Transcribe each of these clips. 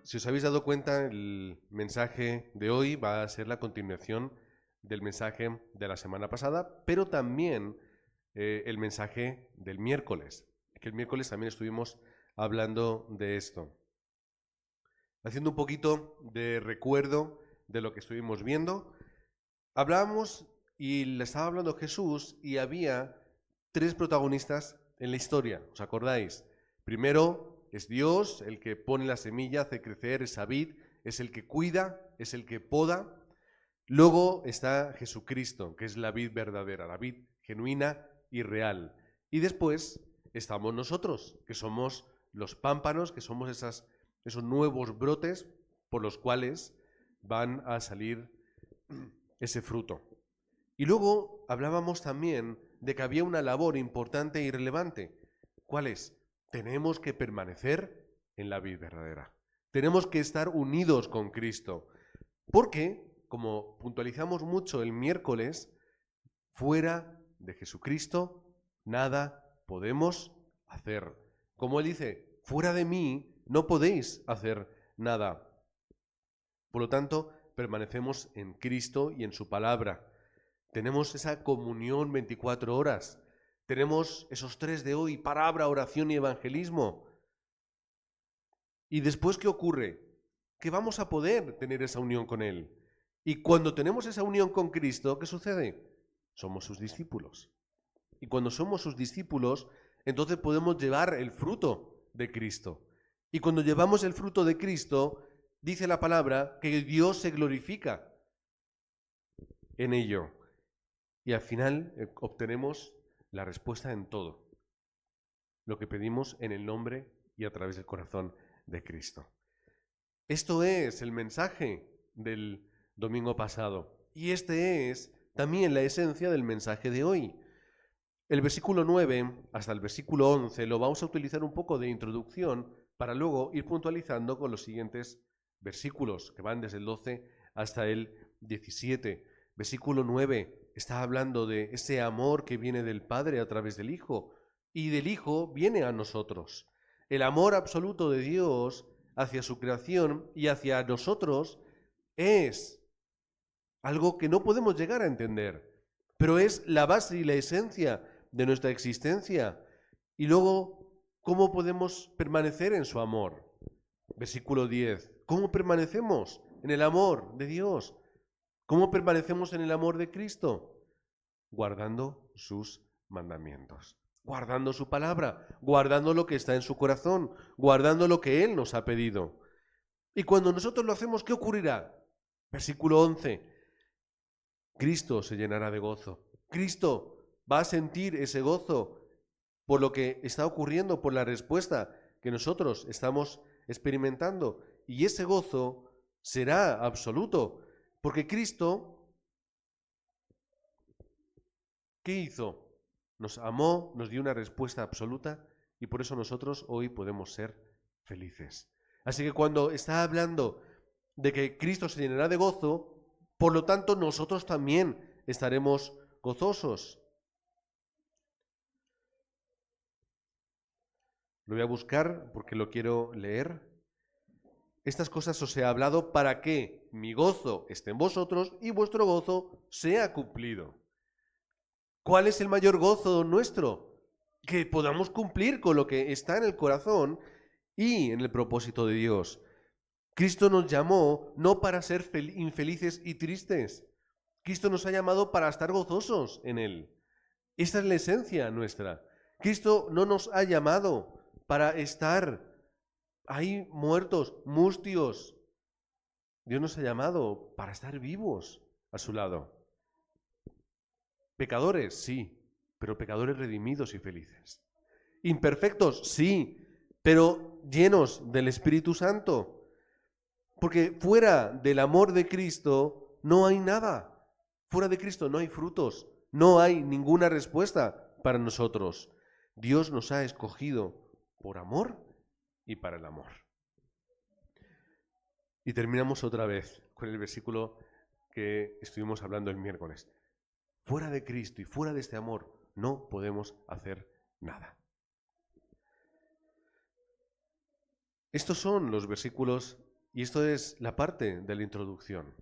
Si os habéis dado cuenta, el mensaje de hoy va a ser la continuación del mensaje de la semana pasada, pero también el mensaje del miércoles, que el miércoles también estuvimos hablando de esto. Haciendo un poquito de recuerdo de lo que estuvimos viendo, hablábamos y le estaba hablando Jesús y había tres protagonistas en la historia, ¿os acordáis? Primero es Dios, el que pone la semilla, hace crecer esa vid, es el que cuida, es el que poda. Luego está Jesucristo, que es la vid verdadera, la vid genuina y real. Y después estamos nosotros, que somos los pámpanos, que somos esos nuevos brotes por los cuales van a salir ese fruto. Y luego hablábamos también de que había una labor importante y relevante. ¿Cuál es? Tenemos que permanecer en la vid verdadera. Tenemos que estar unidos con Cristo. Porque, como puntualizamos mucho el miércoles, fuera de Jesucristo nada podemos hacer. Como Él dice, fuera de mí no podéis hacer nada. Por lo tanto, permanecemos en Cristo y en su palabra. Tenemos esa comunión 24 horas. Tenemos esos 3 de hoy, palabra, oración y evangelismo. ¿Y después qué ocurre? Que vamos a poder tener esa unión con Él. Y cuando tenemos esa unión con Cristo, ¿qué sucede? Somos sus discípulos. Y cuando somos sus discípulos, entonces podemos llevar el fruto de Cristo. Y cuando llevamos el fruto de Cristo, dice la palabra que Dios se glorifica en ello. Y al final obtenemos la respuesta en todo. Lo que pedimos en el nombre y a través del corazón de Cristo. Esto es el mensaje del domingo pasado. Y este es también la esencia del mensaje de hoy. El versículo 9 hasta el versículo 11 lo vamos a utilizar un poco de introducción para luego ir puntualizando con los siguientes versículos que van desde el 12 hasta el 17. Versículo 9 está hablando de ese amor que viene del Padre a través del Hijo y del Hijo viene a nosotros. El amor absoluto de Dios hacia su creación y hacia nosotros es algo que no podemos llegar a entender, pero es la base y la esencia de nuestra existencia. Y luego, ¿cómo podemos permanecer en su amor? Versículo 10. ¿Cómo permanecemos en el amor de Dios? ¿Cómo permanecemos en el amor de Cristo? Guardando sus mandamientos, guardando su palabra, guardando lo que está en su corazón, guardando lo que Él nos ha pedido. Y cuando nosotros lo hacemos, ¿qué ocurrirá? Versículo 11. Cristo se llenará de gozo. Cristo va a sentir ese gozo por lo que está ocurriendo, por la respuesta que nosotros estamos experimentando. Y ese gozo será absoluto, porque Cristo, ¿qué hizo? Nos amó, nos dio una respuesta absoluta y por eso nosotros hoy podemos ser felices. Así que cuando está hablando de que Cristo se llenará de gozo, por lo tanto nosotros también estaremos gozosos. Lo voy a buscar porque lo quiero leer. Estas cosas os he hablado para que mi gozo esté en vosotros y vuestro gozo sea cumplido. ¿Cuál es el mayor gozo nuestro? Que podamos cumplir con lo que está en el corazón y en el propósito de Dios. Cristo nos llamó no para ser infelices y tristes. Cristo nos ha llamado para estar gozosos en Él. Esta es la esencia nuestra. Cristo no nos ha llamado para estar ahí muertos, mustios. Dios nos ha llamado para estar vivos a su lado. Pecadores, sí, pero pecadores redimidos y felices. Imperfectos, sí, pero llenos del Espíritu Santo. Porque fuera del amor de Cristo no hay nada. Fuera de Cristo no hay frutos, no hay ninguna respuesta para nosotros. Dios nos ha escogido por amor y para el amor. Y terminamos otra vez con el versículo que estuvimos hablando el miércoles. Fuera de Cristo y fuera de este amor no podemos hacer nada. Estos son los versículos Y esto es la parte de la introducción.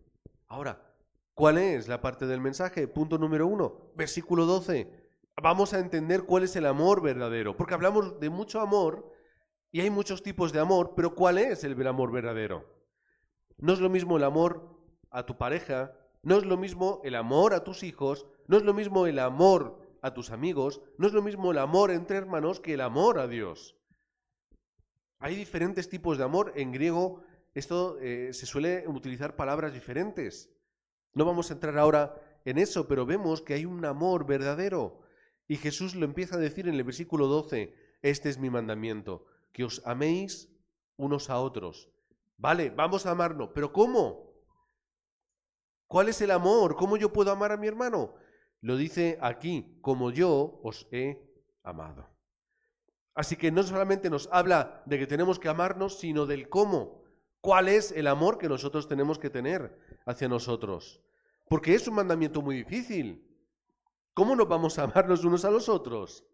Ahora, ¿cuál es la parte del mensaje? Punto número 1, versículo 12. Vamos a entender cuál es el amor verdadero, porque hablamos de mucho amor y hay muchos tipos de amor, pero ¿cuál es el amor verdadero? No es lo mismo el amor a tu pareja, no es lo mismo el amor a tus hijos, no es lo mismo el amor a tus amigos, no es lo mismo el amor entre hermanos que el amor a Dios. Hay diferentes tipos de amor. En griego esto se suele utilizar palabras diferentes. No vamos a entrar ahora en eso, pero vemos que hay un amor verdadero. Y Jesús lo empieza a decir en el versículo 12, este es mi mandamiento, que os améis unos a otros. Vale, vamos a amarnos, pero ¿cómo? ¿Cuál es el amor? ¿Cómo yo puedo amar a mi hermano? Lo dice aquí, como yo os he amado. Así que no solamente nos habla de que tenemos que amarnos, sino del cómo. ¿Cuál es el amor que nosotros tenemos que tener hacia nosotros? Porque es un mandamiento muy difícil. ¿Cómo nos vamos a amar los unos a los otros?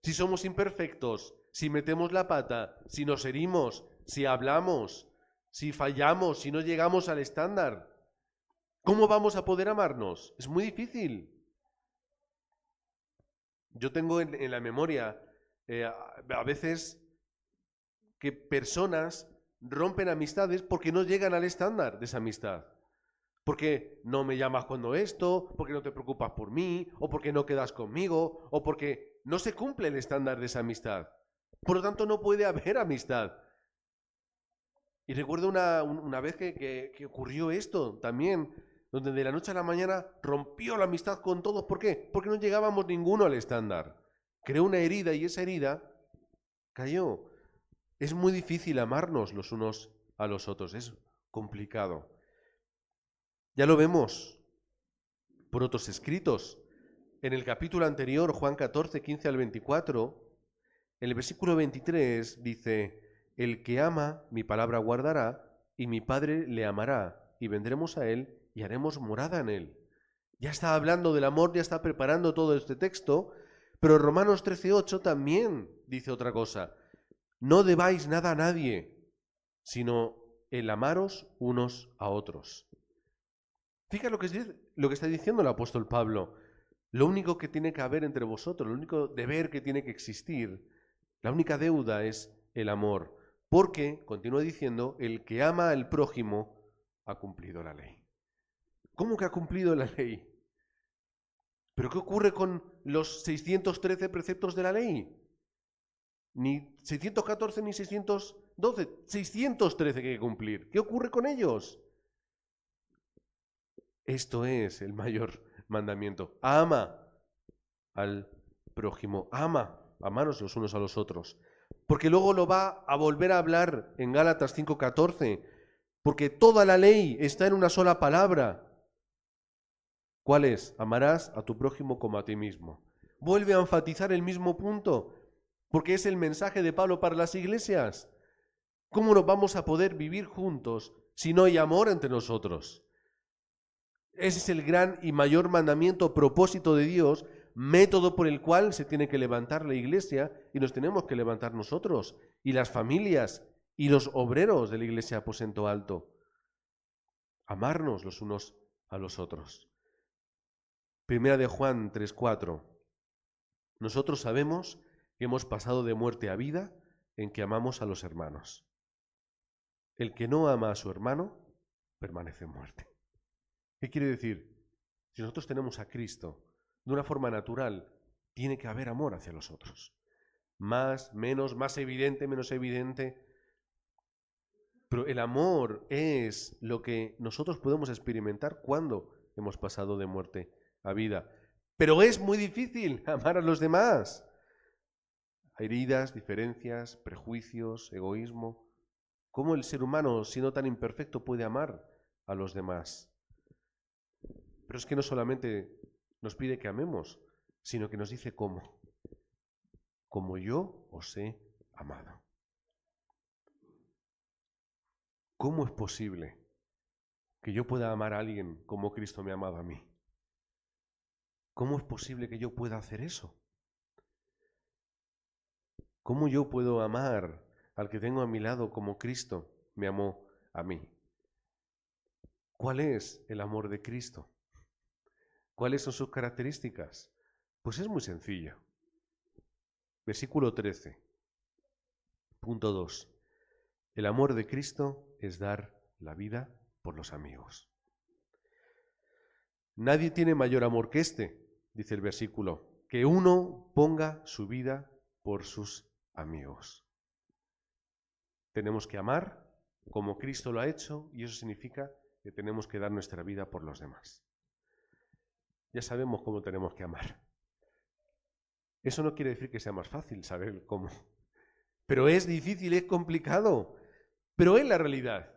Si somos imperfectos, si metemos la pata, si nos herimos, si hablamos, si fallamos, si no llegamos al estándar. ¿Cómo vamos a poder amarnos? Es muy difícil. Yo tengo en la memoria a veces que personas rompen amistades porque no llegan al estándar de esa amistad. Porque no me llamas cuando esto, porque no te preocupas por mí, o porque no quedas conmigo, o porque no se cumple el estándar de esa amistad. Por lo tanto, no puede haber amistad. Y recuerdo una vez que ocurrió esto también, donde de la noche a la mañana rompió la amistad con todos. ¿Por qué? Porque no llegábamos ninguno al estándar. Creó una herida y esa herida cayó. Es muy difícil amarnos los unos a los otros, es complicado. Ya lo vemos por otros escritos. En el capítulo anterior, Juan 14, 15 al 24, en el versículo 23 dice, el que ama mi palabra guardará, y mi Padre le amará, y vendremos a él y haremos morada en él. Ya está hablando del amor, ya está preparando todo este texto, pero Romanos 13:8 también dice otra cosa. No debáis nada a nadie, sino el amaros unos a otros. Fíjate lo que está diciendo el apóstol Pablo. Lo único que tiene que haber entre vosotros, lo único deber que tiene que existir, la única deuda es el amor. Porque, continúa diciendo, el que ama al prójimo ha cumplido la ley. ¿Cómo que ha cumplido la ley? ¿Pero qué ocurre con los 613 preceptos de la ley? Ni 614 ni 612, 613 que hay que cumplir. ¿Qué ocurre con ellos? Esto es el mayor mandamiento. Ama al prójimo. Amaros los unos a los otros. Porque luego lo va a volver a hablar en Gálatas 5:14. Porque toda la ley está en una sola palabra. ¿Cuál es? Amarás a tu prójimo como a ti mismo. Vuelve a enfatizar el mismo punto. Porque es el mensaje de Pablo para las iglesias. ¿Cómo nos vamos a poder vivir juntos si no hay amor entre nosotros? Ese es el gran y mayor mandamiento, propósito de Dios, método por el cual se tiene que levantar la iglesia y nos tenemos que levantar nosotros y las familias y los obreros de la iglesia Aposento Alto. Amarnos los unos a los otros. Primera de Juan 3:4. Nosotros sabemos que hemos pasado de muerte a vida en que amamos a los hermanos. El que no ama a su hermano permanece en muerte. ¿Qué quiere decir? Si nosotros tenemos a Cristo, de una forma natural, tiene que haber amor hacia los otros. Más, menos, más evidente, menos evidente. Pero el amor es lo que nosotros podemos experimentar cuando hemos pasado de muerte a vida. Pero es muy difícil amar a los demás. Heridas, diferencias, prejuicios, egoísmo. ¿Cómo el ser humano, siendo tan imperfecto, puede amar a los demás? Pero es que no solamente nos pide que amemos, sino que nos dice cómo. Como yo os he amado. ¿Cómo es posible que yo pueda amar a alguien como Cristo me ha amado a mí? ¿Cómo es posible que yo pueda hacer eso? ¿Cómo yo puedo amar al que tengo a mi lado como Cristo me amó a mí. ¿Cuál es el amor de Cristo? ¿Cuáles son sus características? Pues es muy sencillo. Versículo 13, punto 2. El amor de Cristo es dar la vida por los amigos. Nadie tiene mayor amor que este, dice el versículo, que uno ponga su vida por sus amigos. Tenemos que amar como Cristo lo ha hecho y eso significa que tenemos que dar nuestra vida por los demás. Ya sabemos cómo tenemos que amar. Eso no quiere decir que sea más fácil saber cómo. Pero es difícil, es complicado. Pero es la realidad.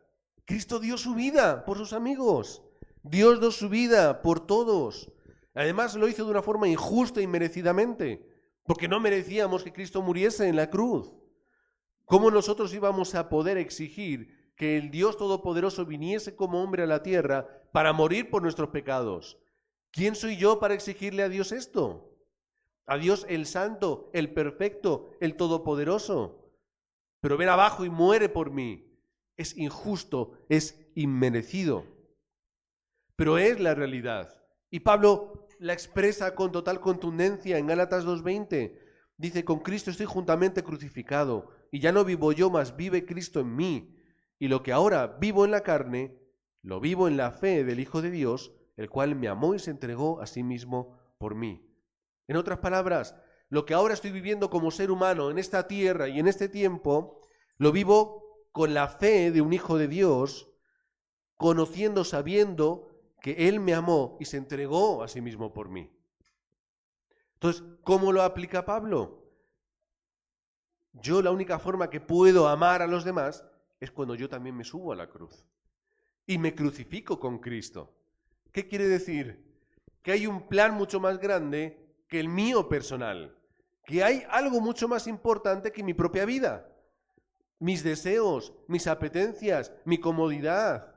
Cristo dio su vida por sus amigos. Dios dio su vida por todos. Además lo hizo de una forma injusta y merecidamente, porque no merecíamos que Cristo muriese en la cruz. ¿Cómo nosotros íbamos a poder exigir que el Dios Todopoderoso viniese como hombre a la tierra para morir por nuestros pecados? ¿Quién soy yo para exigirle a Dios esto? A Dios el Santo, el Perfecto, el Todopoderoso. Pero ven abajo y muere por mí. Es injusto, es inmerecido. Pero es la realidad. Y Pablo la expresa con total contundencia en Gálatas 2:20. Dice, con Cristo estoy juntamente crucificado, y ya no vivo yo, mas vive Cristo en mí. Y lo que ahora vivo en la carne, lo vivo en la fe del Hijo de Dios, el cual me amó y se entregó a sí mismo por mí. En otras palabras, lo que ahora estoy viviendo como ser humano en esta tierra y en este tiempo, lo vivo con la fe de un Hijo de Dios, conociendo, sabiendo que Él me amó y se entregó a sí mismo por mí. Entonces, ¿cómo lo aplica Pablo? Yo la única forma que puedo amar a los demás es cuando yo también me subo a la cruz y me crucifico con Cristo. ¿Qué quiere decir? Que hay un plan mucho más grande que el mío personal, que hay algo mucho más importante que mi propia vida, mis deseos, mis apetencias, mi comodidad.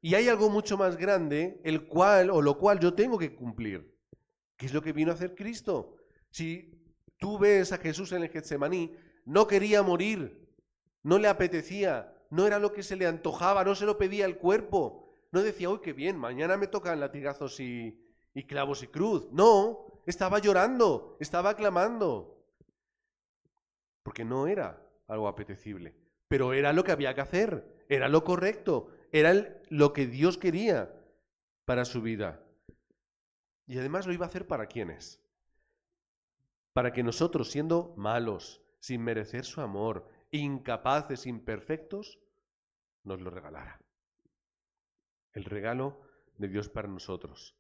Y hay algo mucho más grande, el cual o lo cual yo tengo que cumplir, que es lo que vino a hacer Cristo. Si tú ves a Jesús en el Getsemaní, no quería morir, no le apetecía, no era lo que se le antojaba, no se lo pedía el cuerpo, no decía, uy, qué bien, mañana me tocan latigazos y clavos y cruz. No, estaba llorando, estaba clamando, porque no era algo apetecible, pero era lo que había que hacer, era lo correcto, era lo que Dios quería para su vida. Y además lo iba a hacer ¿para quiénes? Para que nosotros, siendo malos, sin merecer su amor, incapaces, imperfectos, nos lo regalara. El regalo de Dios para nosotros.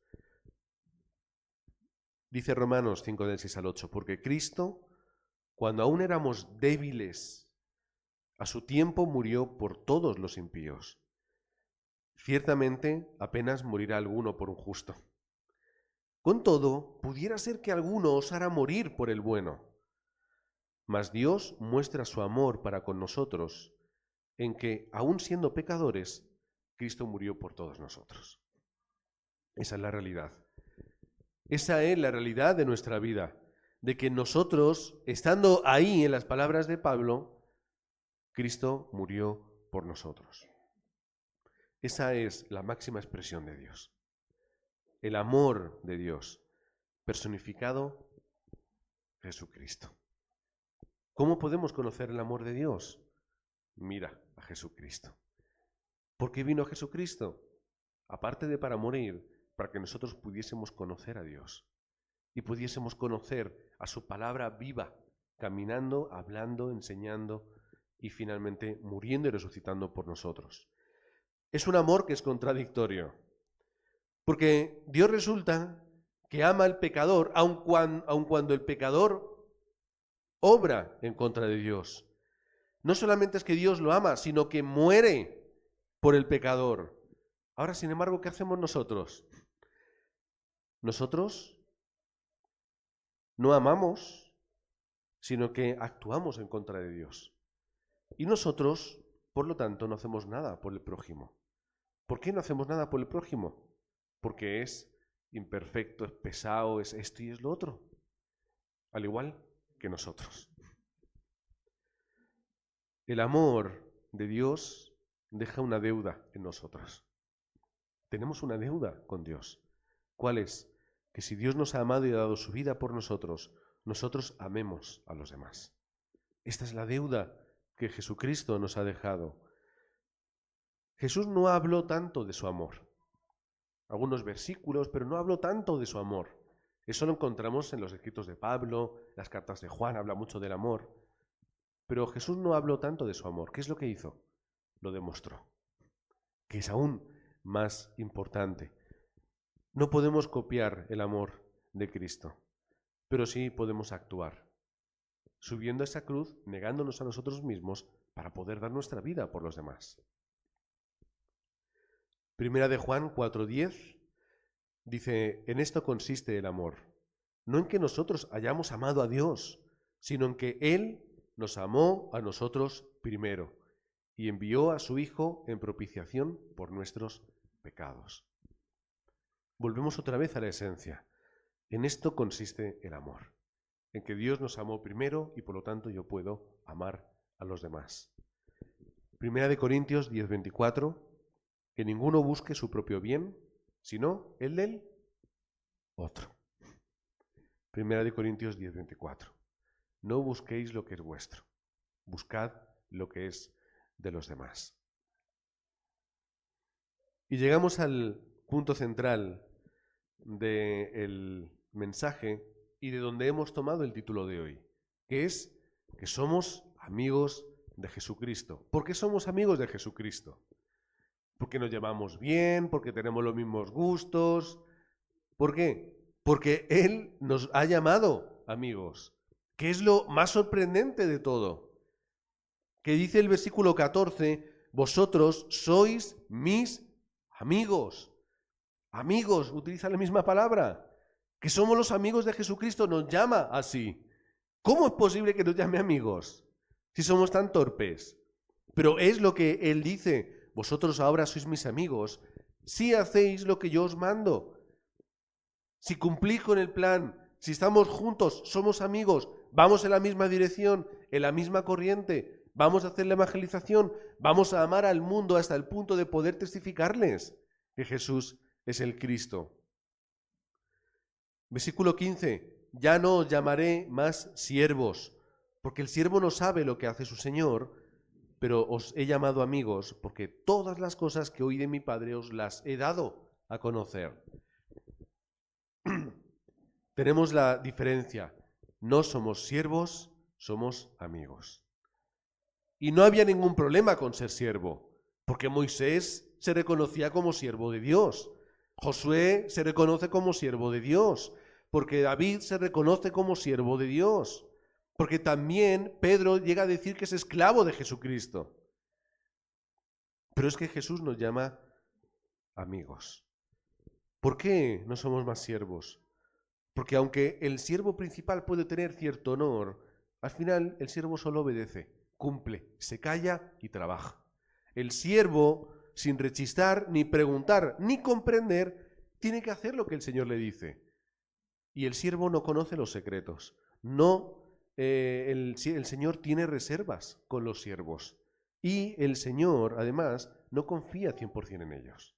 Dice Romanos 5, del 6 al 8, porque Cristo, cuando aún éramos débiles, a su tiempo murió por todos los impíos. Ciertamente apenas morirá alguno por un justo. Con todo, pudiera ser que alguno osara morir por el bueno. Mas Dios muestra su amor para con nosotros en que, aun siendo pecadores, Cristo murió por todos nosotros. Esa es la realidad. Esa es la realidad de nuestra vida, de que nosotros, estando ahí en las palabras de Pablo, Cristo murió por nosotros. Esa es la máxima expresión de Dios. El amor de Dios, personificado Jesucristo. ¿Cómo podemos conocer el amor de Dios? Mira a Jesucristo. ¿Por qué vino Jesucristo? Aparte de para morir, para que nosotros pudiésemos conocer a Dios y pudiésemos conocer a su palabra viva, caminando, hablando, enseñando y finalmente muriendo y resucitando por nosotros. Es un amor que es contradictorio, porque Dios resulta que ama al pecador, aun cuando el pecador obra en contra de Dios. No solamente es que Dios lo ama, sino que muere por el pecador. Ahora, sin embargo, ¿qué hacemos nosotros? Nosotros no amamos, sino que actuamos en contra de Dios. Y nosotros, por lo tanto, no hacemos nada por el prójimo. ¿Por qué no hacemos nada por el prójimo? Porque es imperfecto, es pesado, es esto y es lo otro. Al igual que nosotros. El amor de Dios deja una deuda en nosotros. Tenemos una deuda con Dios. ¿Cuál es? Que si Dios nos ha amado y ha dado su vida por nosotros, nosotros amemos a los demás. Esta es la deuda que Jesucristo nos ha dejado. Jesús no habló tanto de su amor. Algunos versículos, pero no habló tanto de su amor. Eso lo encontramos en los escritos de Pablo, las cartas de Juan, habla mucho del amor. Pero Jesús no habló tanto de su amor. ¿Qué es lo que hizo? Lo demostró, que es aún más importante. No podemos copiar el amor de Cristo, pero sí podemos actuar, subiendo a esa cruz, negándonos a nosotros mismos para poder dar nuestra vida por los demás. Primera de Juan 4:10 dice, en esto consiste el amor, no en que nosotros hayamos amado a Dios, sino en que Él nos amó a nosotros primero y envió a su Hijo en propiciación por nuestros pecados. Volvemos otra vez a la esencia. En esto consiste el amor, en que Dios nos amó primero y por lo tanto yo puedo amar a los demás. Primera de Corintios 10:24, que ninguno busque su propio bien, sino el del otro. Primera de Corintios 10:24. No busquéis lo que es vuestro, buscad lo que es de los demás. Y llegamos al punto central del mensaje y de donde hemos tomado el título de hoy, que es que somos amigos de Jesucristo. ¿Por qué somos amigos de Jesucristo? Porque nos llevamos bien, porque tenemos los mismos gustos. ¿Por qué? Porque Él nos ha llamado amigos, que es lo más sorprendente de todo. Que dice el versículo 14, vosotros sois mis amigos. Amigos, utiliza la misma palabra. Que somos los amigos de Jesucristo, nos llama así. ¿Cómo es posible que nos llame amigos si somos tan torpes? Pero es lo que Él dice, vosotros ahora sois mis amigos, si hacéis lo que yo os mando. Si cumplís con el plan, si estamos juntos, somos amigos, vamos en la misma dirección, en la misma corriente, vamos a hacer la evangelización, vamos a amar al mundo hasta el punto de poder testificarles que Jesús es el Cristo. Versículo 15, ya no os llamaré más siervos, porque el siervo no sabe lo que hace su Señor, pero os he llamado amigos, porque todas las cosas que oí de mi Padre os las he dado a conocer. Tenemos la diferencia, no somos siervos, somos amigos. Y no había ningún problema con ser siervo, porque Moisés se reconocía como siervo de Dios. Josué se reconoce como siervo de Dios, porque David se reconoce como siervo de Dios, porque también Pedro llega a decir que es esclavo de Jesucristo. Pero es que Jesús nos llama amigos. ¿Por qué no somos más siervos? Porque aunque el siervo principal puede tener cierto honor, al final el siervo solo obedece, cumple, se calla y trabaja. El siervo, sin rechistar, ni preguntar, ni comprender, tiene que hacer lo que el Señor le dice. Y el siervo no conoce los secretos. El Señor tiene reservas con los siervos. Y el Señor, además, no confía 100% en ellos.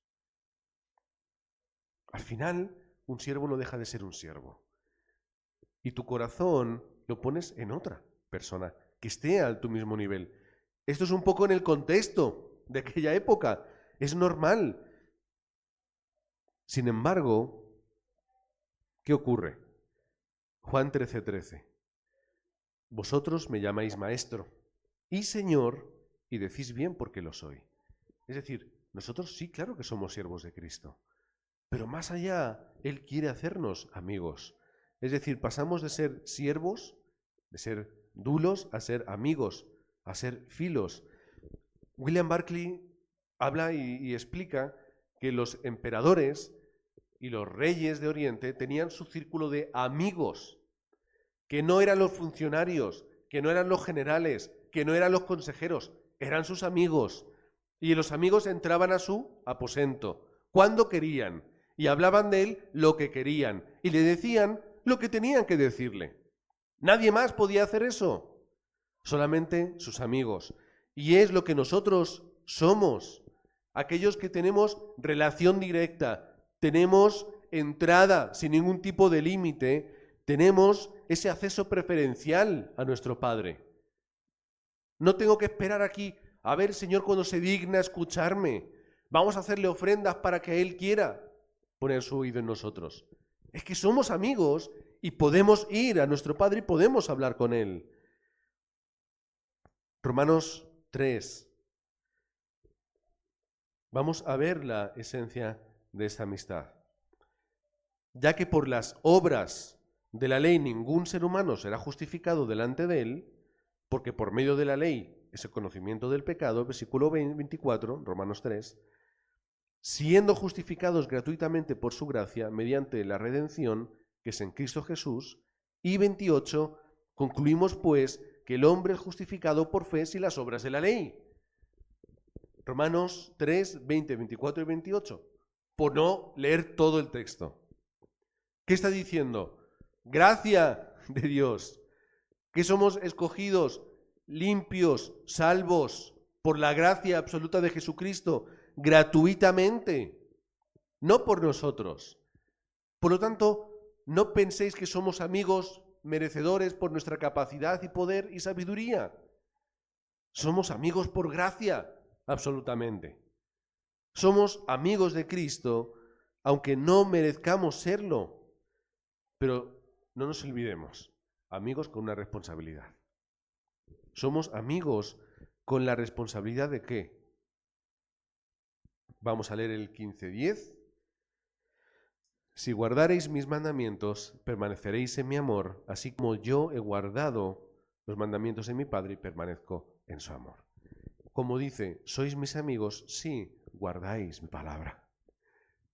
Al final, un siervo no deja de ser un siervo. Y tu corazón lo pones en otra persona, que esté a tu mismo nivel. Esto es un poco en el contexto de aquella época. Es normal. Sin embargo, ¿qué ocurre? Juan 13:13. Vosotros me llamáis maestro y Señor, y decís bien porque lo soy. Es decir, nosotros sí, claro que somos siervos de Cristo. Pero más allá, Él quiere hacernos amigos. Es decir, pasamos de ser siervos, de ser dulos, a ser amigos, a ser filos. William Barclay habla y explica que los emperadores y los reyes de Oriente tenían su círculo de amigos, que no eran los funcionarios, que no eran los generales, que no eran los consejeros, eran sus amigos. Y los amigos entraban a su aposento cuando querían y hablaban de él lo que querían y le decían lo que tenían que decirle. Nadie más podía hacer eso, solamente sus amigos. Y es lo que nosotros somos aquellos que tenemos relación directa, tenemos entrada sin ningún tipo de límite, tenemos ese acceso preferencial a nuestro Padre. No tengo que esperar aquí a ver, Señor, cuando se digna escucharme. Vamos a hacerle ofrendas para que Él quiera poner su oído en nosotros. Es que somos amigos y podemos ir a nuestro Padre y podemos hablar con Él. Romanos 3. Vamos a ver la esencia de esta amistad. Ya que por las obras de la ley ningún ser humano será justificado delante de Él, porque por medio de la ley es el conocimiento del pecado, versículo 24, Romanos 3, siendo justificados gratuitamente por su gracia mediante la redención que es en Cristo Jesús. Y 28, concluimos pues que el hombre es justificado por fe sin las obras de la ley. Romanos 3, 20, 24 y 28, por no leer todo el texto. ¿Qué está diciendo? Gracia de Dios, que somos escogidos, limpios, salvos por la gracia absoluta de Jesucristo, gratuitamente, no por nosotros. Por lo tanto, no penséis que somos amigos merecedores por nuestra capacidad y poder y sabiduría. Somos amigos por gracia, absolutamente. Somos amigos de Cristo, aunque no merezcamos serlo. Pero no nos olvidemos, amigos con una responsabilidad. Somos amigos con la responsabilidad de ¿qué? Vamos a leer el 15:10. Si guardareis mis mandamientos, permaneceréis en mi amor, así como yo he guardado los mandamientos de mi Padre y permanezco en su amor. Como dice, sois mis amigos si guardáis mi palabra.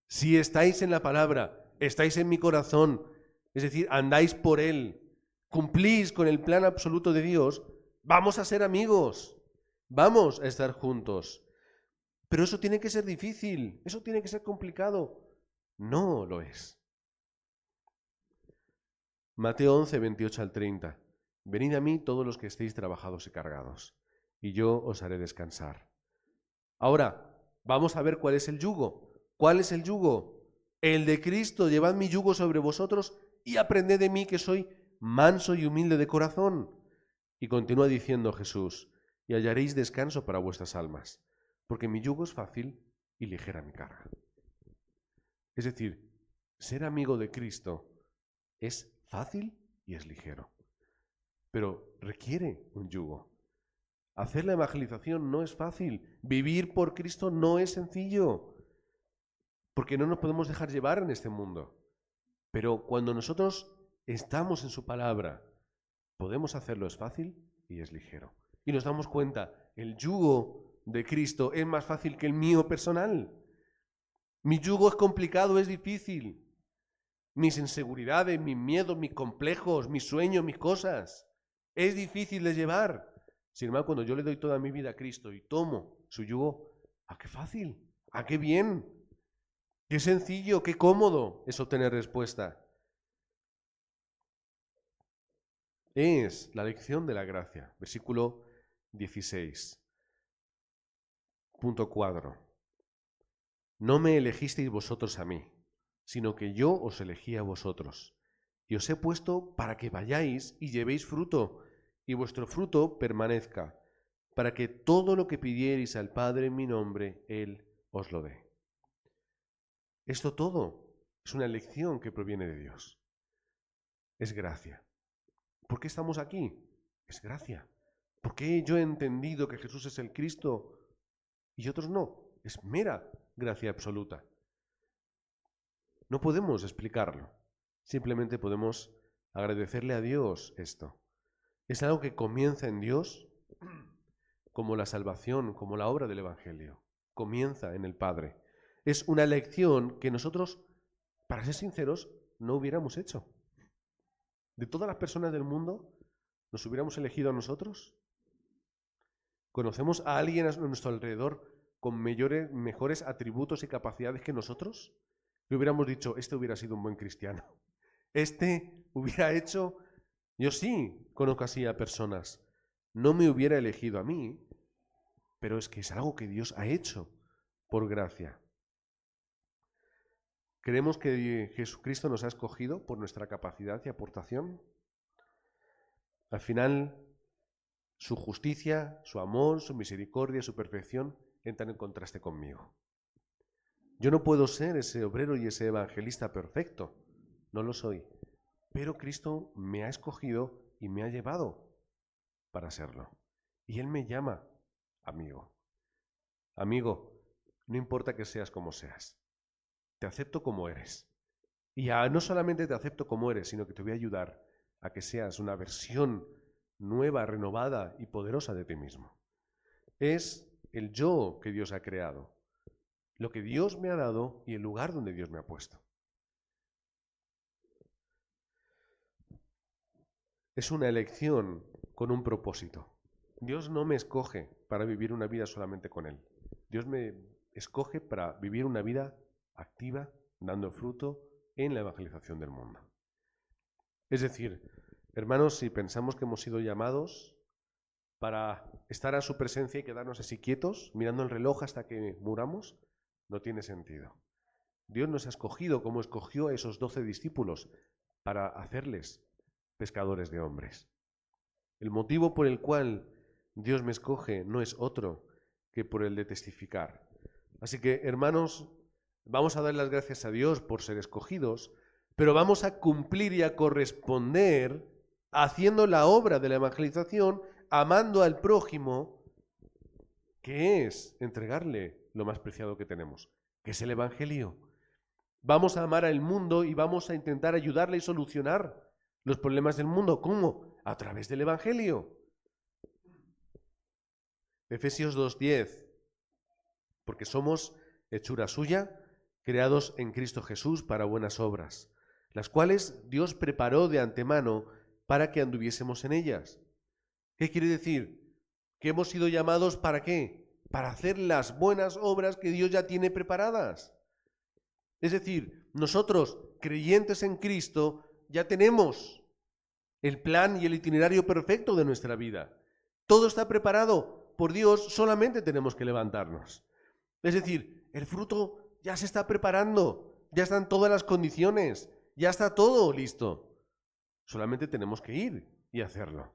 Si estáis en la palabra, estáis en mi corazón, es decir, andáis por Él, cumplís con el plan absoluto de Dios, vamos a ser amigos, vamos a estar juntos. Pero eso tiene que ser difícil, eso tiene que ser complicado. No lo es. Mateo 11, 28 al 30. Venid a mí todos los que estéis trabajados y cargados, y yo os haré descansar. Ahora, vamos a ver cuál es el yugo. ¿Cuál es el yugo? El de Cristo. Llevad mi yugo sobre vosotros y aprended de mí, que soy manso y humilde de corazón. Y continúa diciendo Jesús, y hallaréis descanso para vuestras almas, porque mi yugo es fácil y ligera mi carga. Es decir, ser amigo de Cristo es fácil y es ligero, pero requiere un yugo. Hacer la evangelización no es fácil, vivir por Cristo no es sencillo, porque no nos podemos dejar llevar en este mundo. Pero cuando nosotros estamos en su palabra, podemos hacerlo, es fácil y es ligero. Y nos damos cuenta, el yugo de Cristo es más fácil que el mío personal. Mi yugo es complicado, es difícil. Mis inseguridades, mis miedos, mis complejos, mis sueños, mis cosas, es difícil de llevar. Sin embargo, cuando yo le doy toda mi vida a Cristo y tomo su yugo, ¡ah, qué fácil! ¡Ah, qué bien! ¡Qué sencillo! ¡Qué cómodo es obtener respuesta! Es la lección de la gracia. Versículo 16. Punto 4. No me elegisteis vosotros a mí, sino que yo os elegí a vosotros, y os he puesto para que vayáis y llevéis fruto, y vuestro fruto permanezca, para que todo lo que pidierais al Padre en mi nombre, Él os lo dé. Esto todo es una elección que proviene de Dios. Es gracia. ¿Por qué estamos aquí? Es gracia. ¿Por qué yo he entendido que Jesús es el Cristo y otros no? Es mera gracia absoluta. No podemos explicarlo. Simplemente podemos agradecerle a Dios esto. Es algo que comienza en Dios, como la salvación, como la obra del Evangelio. Comienza en el Padre. Es una elección que nosotros, para ser sinceros, no hubiéramos hecho. De todas las personas del mundo, ¿nos hubiéramos elegido a nosotros? ¿Conocemos a alguien a nuestro alrededor con mejores atributos y capacidades que nosotros? Le hubiéramos dicho, este hubiera sido un buen cristiano. Este hubiera hecho... Yo sí conozco así a personas. No me hubiera elegido a mí, pero es que es algo que Dios ha hecho por gracia. ¿Creemos que Jesucristo nos ha escogido por nuestra capacidad y aportación? Al final, su justicia, su amor, su misericordia, su perfección entran en contraste conmigo. Yo no puedo ser ese obrero y ese evangelista perfecto, no lo soy, pero Cristo me ha escogido y me ha llevado para serlo. Y Él me llama amigo. Amigo, no importa que seas como seas, te acepto como eres. Y no solamente te acepto como eres, sino que te voy a ayudar a que seas una versión nueva, renovada y poderosa de ti mismo. Es el yo que Dios ha creado, lo que Dios me ha dado y el lugar donde Dios me ha puesto. Es una elección con un propósito. Dios no me escoge para vivir una vida solamente con Él. Dios me escoge para vivir una vida activa, dando fruto en la evangelización del mundo. Es decir, hermanos, si pensamos que hemos sido llamados para estar a su presencia y quedarnos así quietos, mirando el reloj hasta que muramos, no tiene sentido. Dios nos ha escogido como escogió a esos 12 discípulos para hacerles pescadores de hombres. El motivo por el cual Dios me escoge no es otro que por el de testificar. Así que, hermanos, vamos a dar las gracias a Dios por ser escogidos, pero vamos a cumplir y a corresponder haciendo la obra de la evangelización, amando al prójimo, que es entregarle lo más preciado que tenemos, que es el Evangelio. Vamos a amar al mundo y vamos a intentar ayudarle y solucionar los problemas del mundo. ¿Cómo? A través del Evangelio. Efesios 2:10. Porque somos hechura suya, creados en Cristo Jesús para buenas obras, las cuales Dios preparó de antemano para que anduviésemos en ellas. ¿Qué quiere decir? Que hemos sido llamados ¿para qué? Para hacer las buenas obras que Dios ya tiene preparadas. Es decir, nosotros, creyentes en Cristo, ya tenemos el plan y el itinerario perfecto de nuestra vida. Todo está preparado por Dios, solamente tenemos que levantarnos. Es decir, el fruto ya se está preparando, ya están todas las condiciones, ya está todo listo. Solamente tenemos que ir y hacerlo.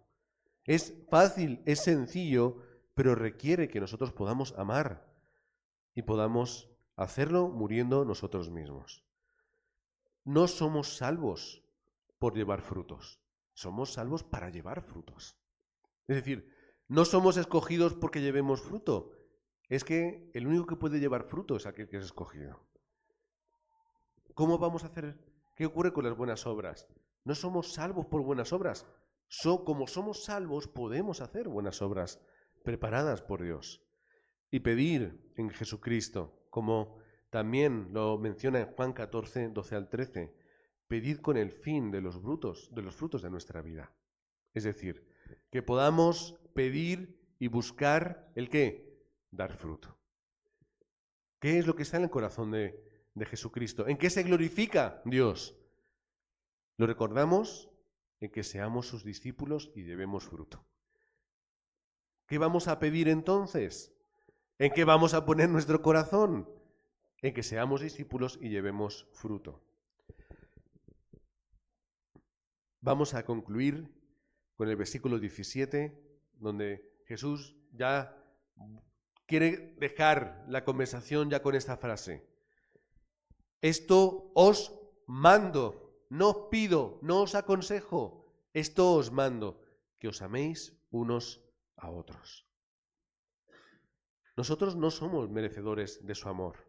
Es fácil, es sencillo, pero requiere que nosotros podamos amar y podamos hacerlo muriendo nosotros mismos. No somos salvos por llevar frutos, somos salvos para llevar frutos. Es decir, no somos escogidos porque llevemos fruto, es que el único que puede llevar fruto es aquel que es escogido. ¿Cómo vamos a hacer? ¿Qué ocurre con las buenas obras? No somos salvos por buenas obras. Como somos salvos, podemos hacer buenas obras preparadas por Dios y pedir en Jesucristo, como también lo menciona en Juan 14, 12 al 13, pedid con el fin de los frutos de nuestra vida. Es decir, que podamos pedir y buscar ¿el qué? Dar fruto. ¿Qué es lo que está en el corazón de Jesucristo? ¿En qué se glorifica Dios? Lo recordamos en que seamos sus discípulos y llevemos fruto. ¿Qué vamos a pedir entonces? ¿En qué vamos a poner nuestro corazón? En que seamos discípulos y llevemos fruto. Vamos a concluir con el versículo 17, donde Jesús ya quiere dejar la conversación ya con esta frase. Esto os mando, no os pido, no os aconsejo, esto os mando, que os améis unos a otros. Nosotros no somos merecedores de su amor.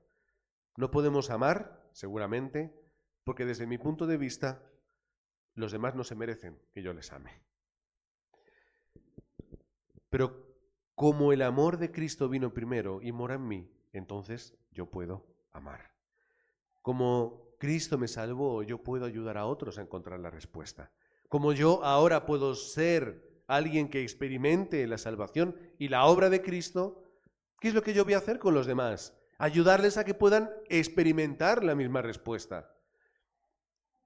No podemos amar, seguramente, porque desde mi punto de vista, los demás no se merecen que yo les ame. Pero como el amor de Cristo vino primero y mora en mí, entonces yo puedo amar. Como Cristo me salvó, yo puedo ayudar a otros a encontrar la respuesta. Como yo ahora puedo ser alguien que experimente la salvación y la obra de Cristo, ¿qué es lo que yo voy a hacer con los demás? Ayudarles a que puedan experimentar la misma respuesta.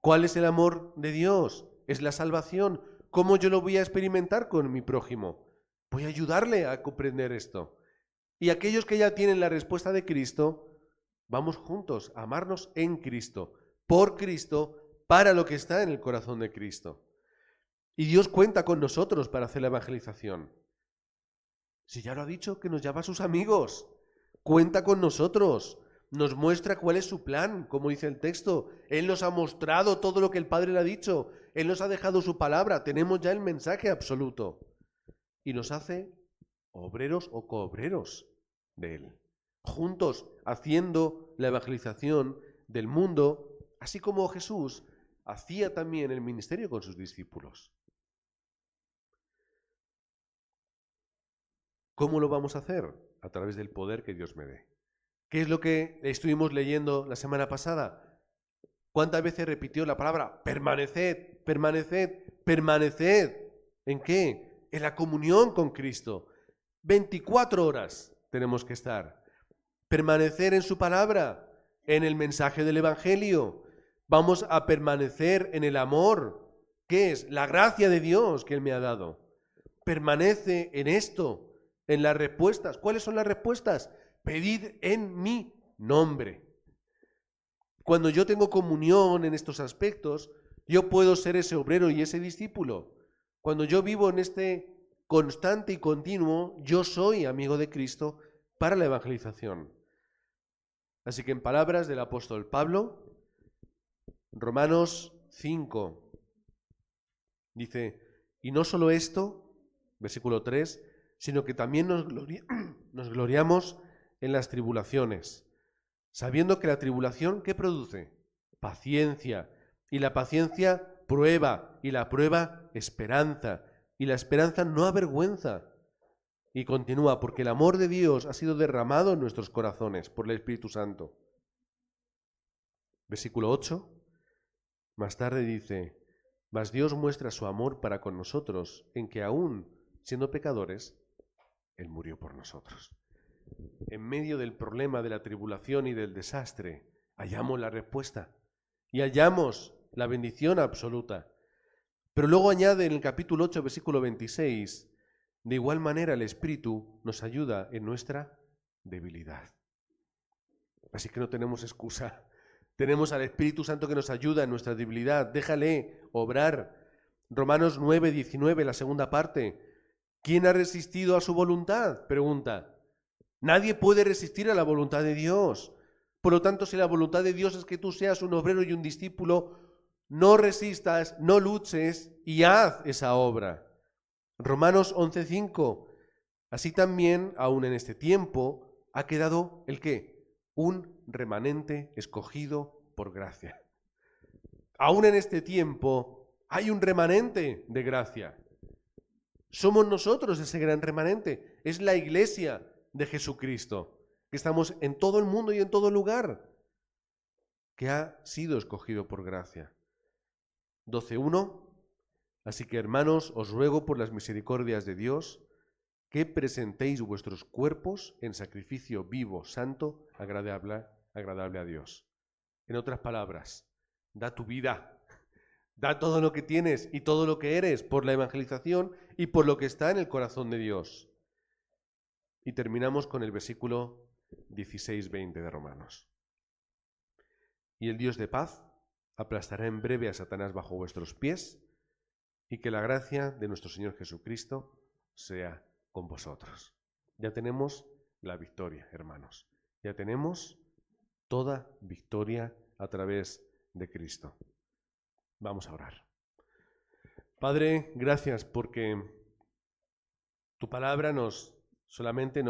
¿Cuál es el amor de Dios? Es la salvación. ¿Cómo yo lo voy a experimentar con mi prójimo? Voy a ayudarle a comprender esto. Y aquellos que ya tienen la respuesta de Cristo, vamos juntos a amarnos en Cristo, por Cristo, para lo que está en el corazón de Cristo. Y Dios cuenta con nosotros para hacer la evangelización. Si ya lo ha dicho, que nos llama a sus amigos, cuenta con nosotros, nos muestra cuál es su plan, como dice el texto. Él nos ha mostrado todo lo que el Padre le ha dicho, Él nos ha dejado su palabra, tenemos ya el mensaje absoluto. Y nos hace obreros o coobreros de Él, juntos haciendo la evangelización del mundo, así como Jesús hacía también el ministerio con sus discípulos. ¿Cómo lo vamos a hacer? A través del poder que Dios me dé. ¿Qué es lo que estuvimos leyendo la semana pasada? ¿Cuántas veces repitió la palabra permaneced, permaneced, permaneced? ¿En qué? En la comunión con Cristo. 24 horas tenemos que estar. Permanecer en su palabra, en el mensaje del Evangelio. Vamos a permanecer en el amor, que es la gracia de Dios que Él me ha dado. Permanece en esto, en las respuestas. ¿Cuáles son las respuestas? Pedid en mi nombre. Cuando yo tengo comunión en estos aspectos, yo puedo ser ese obrero y ese discípulo. Cuando yo vivo en este constante y continuo, yo soy amigo de Cristo para la evangelización. Así que en palabras del apóstol Pablo, Romanos 5, dice, y no solo esto, versículo 3, sino que también nos gloriamos en las tribulaciones, sabiendo que la tribulación, ¿qué produce? Paciencia, y la paciencia prueba, y la prueba esperanza, y la esperanza no avergüenza. Y continúa, porque el amor de Dios ha sido derramado en nuestros corazones por el Espíritu Santo. Versículo 8, más tarde dice, mas Dios muestra su amor para con nosotros, en que aún siendo pecadores, Él murió por nosotros. En medio del problema de la tribulación y del desastre, hallamos la respuesta y hallamos la bendición absoluta. Pero luego añade en el capítulo 8, versículo 26, de igual manera el Espíritu nos ayuda en nuestra debilidad. Así que no tenemos excusa. Tenemos al Espíritu Santo que nos ayuda en nuestra debilidad. Déjale obrar. Romanos 9, 19, la segunda parte. ¿Quién ha resistido a su voluntad? Pregunta. Nadie puede resistir a la voluntad de Dios. Por lo tanto, si la voluntad de Dios es que tú seas un obrero y un discípulo, no resistas, no luches y haz esa obra. Romanos 11:5. Así también, aún en este tiempo, ha quedado ¿el qué? Un remanente escogido por gracia. Aún en este tiempo hay un remanente de gracia. Somos nosotros ese gran remanente. Es la iglesia de Jesucristo, que estamos en todo el mundo y en todo lugar, que ha sido escogido por gracia. 12:1. Así que, hermanos, os ruego por las misericordias de Dios que presentéis vuestros cuerpos en sacrificio vivo, santo, agradable a Dios. En otras palabras, da tu vida, da todo lo que tienes y todo lo que eres por la evangelización y por lo que está en el corazón de Dios. Y terminamos con el versículo 16-20 de Romanos. Y el Dios de paz aplastará en breve a Satanás bajo vuestros pies, y que la gracia de nuestro Señor Jesucristo sea con vosotros. Ya tenemos la victoria, hermanos. Ya tenemos toda victoria a través de Cristo. Vamos a orar. Padre, gracias porque tu palabra solamente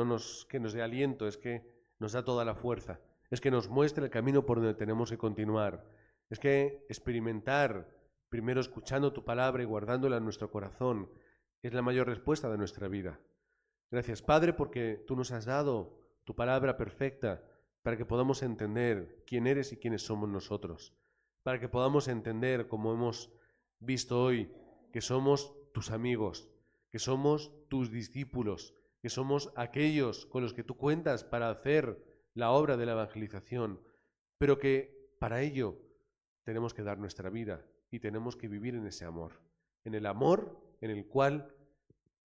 que nos dé aliento, es que nos da toda la fuerza, es que nos muestra el camino por donde tenemos que continuar, es que experimentar, primero escuchando tu palabra y guardándola en nuestro corazón, es la mayor respuesta de nuestra vida. Gracias, Padre, porque tú nos has dado tu palabra perfecta para que podamos entender quién eres y quiénes somos nosotros, para que podamos entender, como hemos visto hoy, que somos tus amigos, que somos tus discípulos, que somos aquellos con los que tú cuentas para hacer la obra de la evangelización, pero que para ello tenemos que dar nuestra vida y tenemos que vivir en ese amor, en el amor en el cual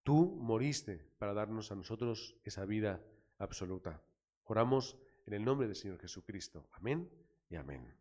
tú moriste para darnos a nosotros esa vida absoluta. Oramos en el nombre del Señor Jesucristo. Amén y amén.